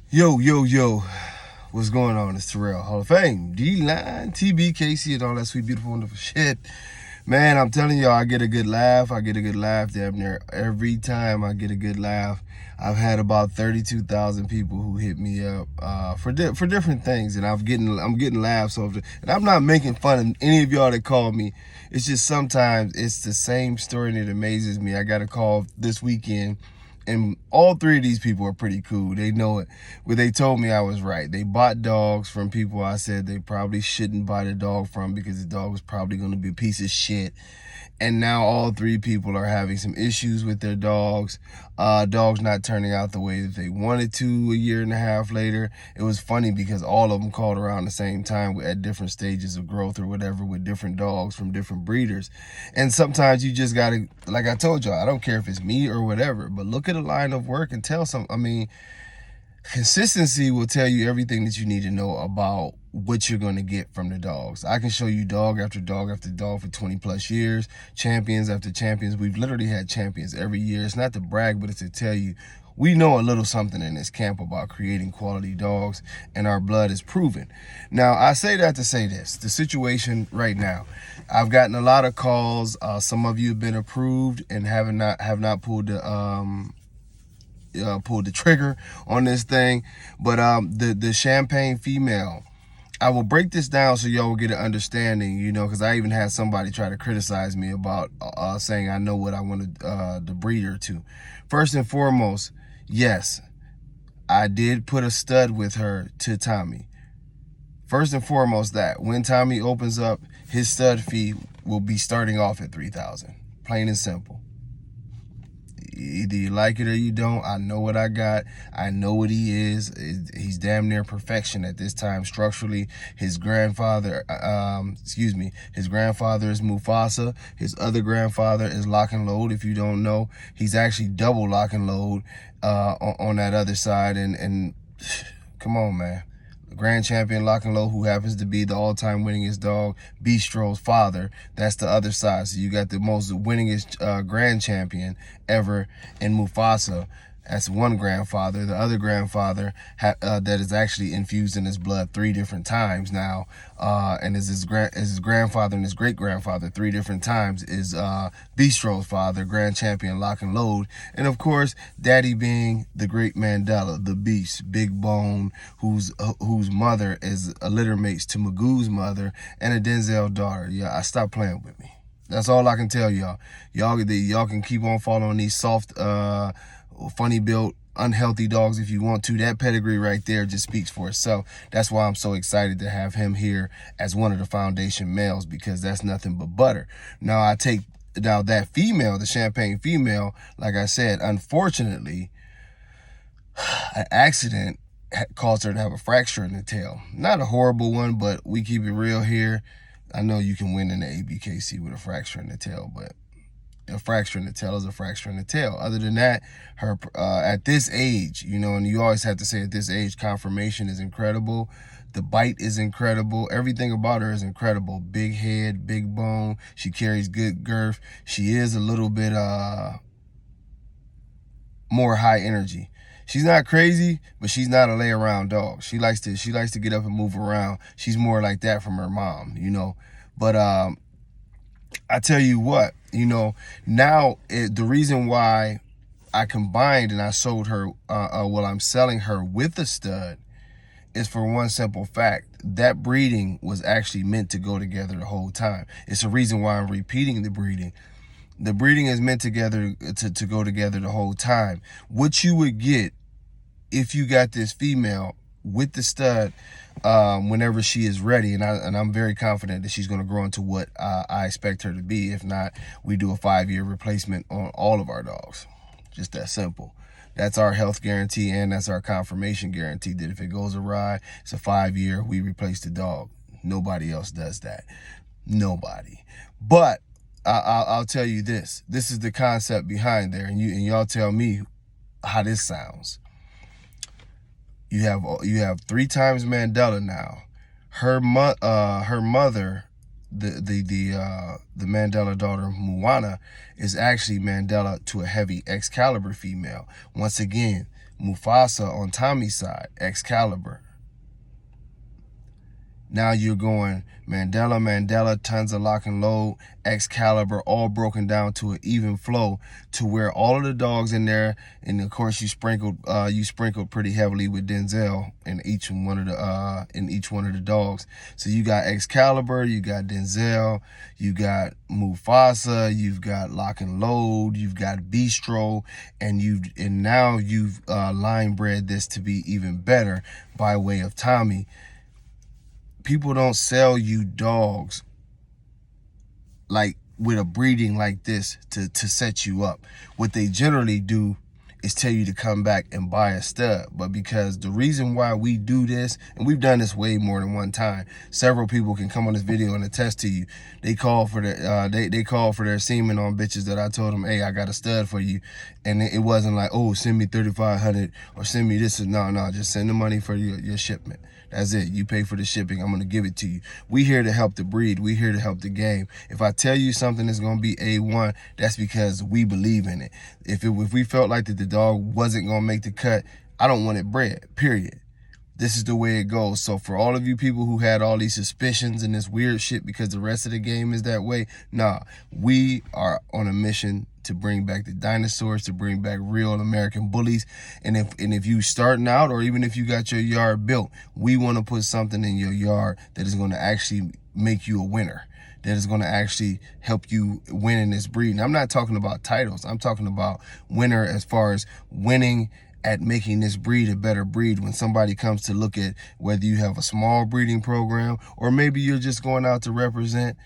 Yo, yo, yo. What's going on? It's Terrell, Hall of Fame, D-Line, TBKC, and all that sweet, beautiful, wonderful shit. Man, I'm telling y'all, I get a good laugh. I get a good laugh damn near every time I get a good laugh. I've had about 32,000 people who hit me up for different things, and I'm getting laughs over it. And I'm not making fun of any of y'all that call me. It's just sometimes it's the same story, and it amazes me. I got a call this weekend, and all three of these people are pretty cool. They know it. Well, they told me I was right. They bought dogs from people I said they probably shouldn't buy the dog from because the dog was probably going to be a piece of shit. And now all three people are having some issues with their dogs. Dogs not turning out the way that they wanted to a year and a half later. It was funny because all of them called around the same time at different stages of growth or whatever with different dogs from different breeders. And sometimes you just got to, like I told y'all, I don't care if it's me or whatever, but look at a line of work and tell some, I mean, consistency will tell you everything that you need to know about what you're going to get from the dogs. I can show you dog after dog after dog for 20 plus years, champions after champions. We've literally had champions every year. It's not to brag, but it's to tell you we know a little something in this camp about creating quality dogs, and our blood is proven. Now, I say that to say this. The situation right now, I've gotten a lot of calls. Some of you have been approved and have not pulled the trigger on this thing. But the champagne female, I will break this down so y'all will get an understanding, you know, because I even had somebody try to criticize me about saying I know what I wanted the breeder to. First and foremost, yes, I did put a stud with her to Tommy. First and foremost, that when Tommy opens up, his stud fee will be starting off at $3,000, plain and simple. Either you like it or you don't. I know what I got. I know what he is. He's damn near perfection at this time structurally. His grandfather, his grandfather is Mufasa. His other grandfather is Lock and Load. If you don't know, he's actually double Lock and Load on that other side. And come on, man. Grand champion Lock and Low, who happens to be the all-time winningest dog, Bistro's father. That's the other side. So you got the most winningest grand champion ever in Mufasa. That's one grandfather. The other grandfather that is actually infused in his blood 3 different times now, and is his grandfather and his great-grandfather 3 different times, is Bistro's father, grand champion Lock and Load. And of course, daddy being the great Mandela, the beast, Big Bone, whose mother is a littermates to Magoo's mother and a Denzel daughter. Yeah, stop playing with me. That's all I can tell y'all. Y'all can keep on following these soft, funny built, unhealthy dogs if you want to. That pedigree right there just speaks for itself. That's why I'm so excited to have him here as one of the foundation males, because that's nothing but butter. Now that female, the champagne female, like I said, unfortunately, an accident caused her to have a fracture in the tail. Not a horrible one, but we keep it real here. I know you can win in the ABKC with a fracture in the tail, but a fracture in the tail is a fracture in the tail. Other than that, her at this age, you know, and you always have to say at this age, conformation is incredible. The bite is incredible. Everything about her is incredible. Big head, big bone. She carries good girth. She is a little bit more high energy. She's not crazy, but she's not a lay around dog. She likes to get up and move around. She's more like that from her mom, you know. But I tell you what, you know, now the reason why I combined and I sold her, I'm selling her with a stud, is for one simple fact. That breeding was actually meant to go together the whole time. It's the reason why I'm repeating the breeding. The breeding is meant to go together the whole time. What you would get if you got this female with the stud whenever she is ready, and I'm very confident that she's going to grow into what I expect her to be. If not, we do a 5-year replacement on all of our dogs. Just that simple. That's our health guarantee, and that's our confirmation guarantee, that if it goes awry, it's a 5-year, we replace the dog. Nobody else does that. Nobody. But I'll tell you this. This is the concept behind there, and y'all tell me how this sounds. You have 3 times Mandela now. Her mother, the Mandela daughter Moana, is actually Mandela to a heavy Excalibur female. Once again, Mufasa on Tommy's side, Excalibur. Now you're going Mandela, tons of lock and load, Excalibur, all broken down to an even flow to where all of the dogs in there, and of course you sprinkled pretty heavily with Denzel in each one of the dogs. So you got Excalibur, you got Denzel, you got Mufasa, you've got lock and load, you've got Bistro, and now you've line bred this to be even better by way of Tommy. People don't sell you dogs like with a breeding like this to set you up. What they generally do is tell you to come back and buy a stud. But because the reason why we do this, and we've done this way more than one time, several people can come on this video and attest to you. They call for they call for their semen on bitches that I told them, hey, I got a stud for you. And it wasn't like, oh, send me $3,500 or send me this. No, just send the money for your shipment. That's it. You pay for the shipping. I'm going to give it to you. We here to help the breed. We here to help the game. If I tell you something is going to be A1, that's because we believe in it. If we felt like that the dog wasn't going to make the cut, I don't want it bred, period. This is the way it goes. So for all of you people who had all these suspicions and this weird shit because the rest of the game is that way, nah, we are on a mission to bring back the dinosaurs, to bring back real American bullies. And if you starting out, or even if you got your yard built, we want to put something in your yard that is going to actually make you a winner, that is going to actually help you win in this breed. And I'm not talking about titles. I'm talking about winner as far as winning at making this breed a better breed. When somebody comes to look at whether you have a small breeding program or maybe you're just going out to represent,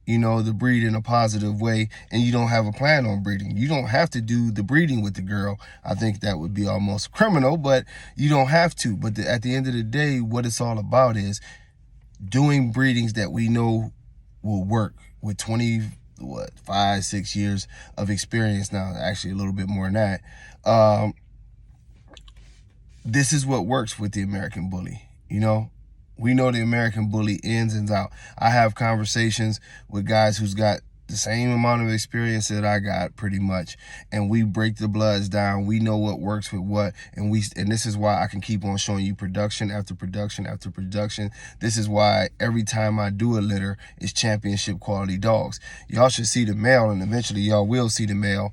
the breed in a positive way, and you don't have a plan on breeding. You don't have to do the breeding with the girl. I think that would be almost criminal, but you don't have to. But at the end of the day, what it's all about is doing breedings that we know will work with 5-6 years of experience now, actually a little bit more than that. This is what works with the American bully, We know the American bully ins and out. I have conversations with guys who's got the same amount of experience that I got pretty much, and we break the bloods down. We know what works with what, and this is why I can keep on showing you production after production after production. This is why every time I do a litter, it's championship quality dogs. Y'all should see the male, and eventually y'all will see the male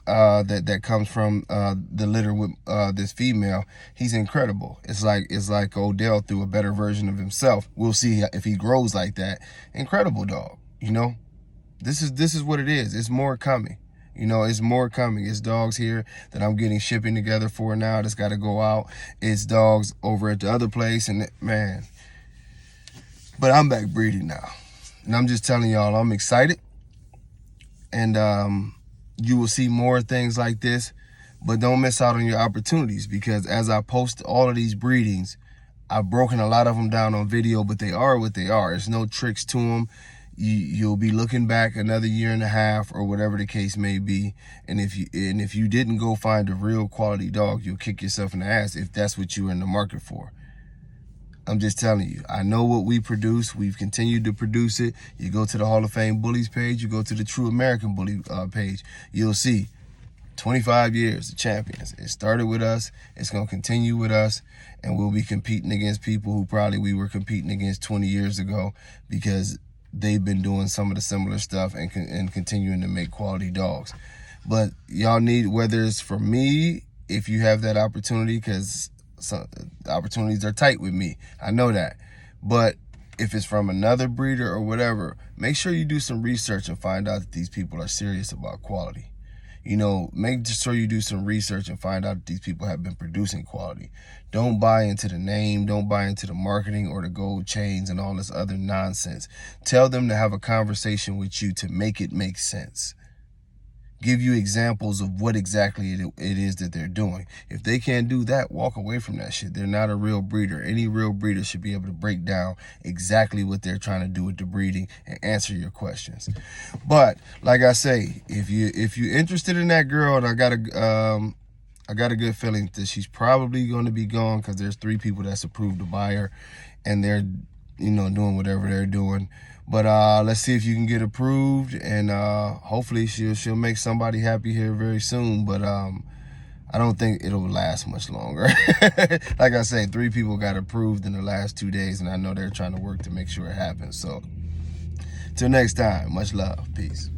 that comes from the litter with this female. He's incredible. It's like Odell threw a better version of himself. We'll see if he grows like that. Incredible dog. This is what it is. It's more coming. It's more coming. It's dogs here that I'm getting shipping together for now. That's got to go out. It's dogs over at the other place, and man. But I'm back breeding now, and I'm just telling y'all I'm excited, and you will see more things like this, but don't miss out on your opportunities, because as I post all of these breedings, I've broken a lot of them down on video, but they are what they are. There's no tricks to them. You'll be looking back another year and a half or whatever the case may be, and if you didn't go find a real quality dog, you'll kick yourself in the ass if that's what you're in the market for. I'm just telling you, I know what we produce. We've continued to produce it. You go to the Hall of Fame Bullies page, you go to the True American Bully page, you'll see 25 years of champions. It started with us. It's going to continue with us, and we'll be competing against people who probably we were competing against 20 years ago, because they've been doing some of the similar stuff and continuing to make quality dogs. But y'all need, whether it's for me, if you have that opportunity, because the opportunities are tight with me, I know that, but if it's from another breeder or whatever, make sure you do some research and find out that these people are serious about quality. Make sure you do some research and find out that these people have been producing quality. Don't buy into the name, don't buy into the marketing or the gold chains and all this other nonsense. Tell them to have a conversation with you to make it make sense. Give you examples of what exactly it is that they're doing. If they can't do that, walk away from that shit. They're not a real breeder. Any real breeder should be able to break down exactly what they're trying to do with the breeding and answer your questions. But like I say, if you're interested in that girl, and I got a good feeling that she's probably going to be gone, because there's 3 people that's approved to buy her, and they're doing whatever they're doing. But let's see if you can get approved, and hopefully she'll make somebody happy here very soon. But I don't think it'll last much longer. Like I say, 3 people got approved in the last 2 days, and I know they're trying to work to make sure it happens. So till next time, much love. Peace.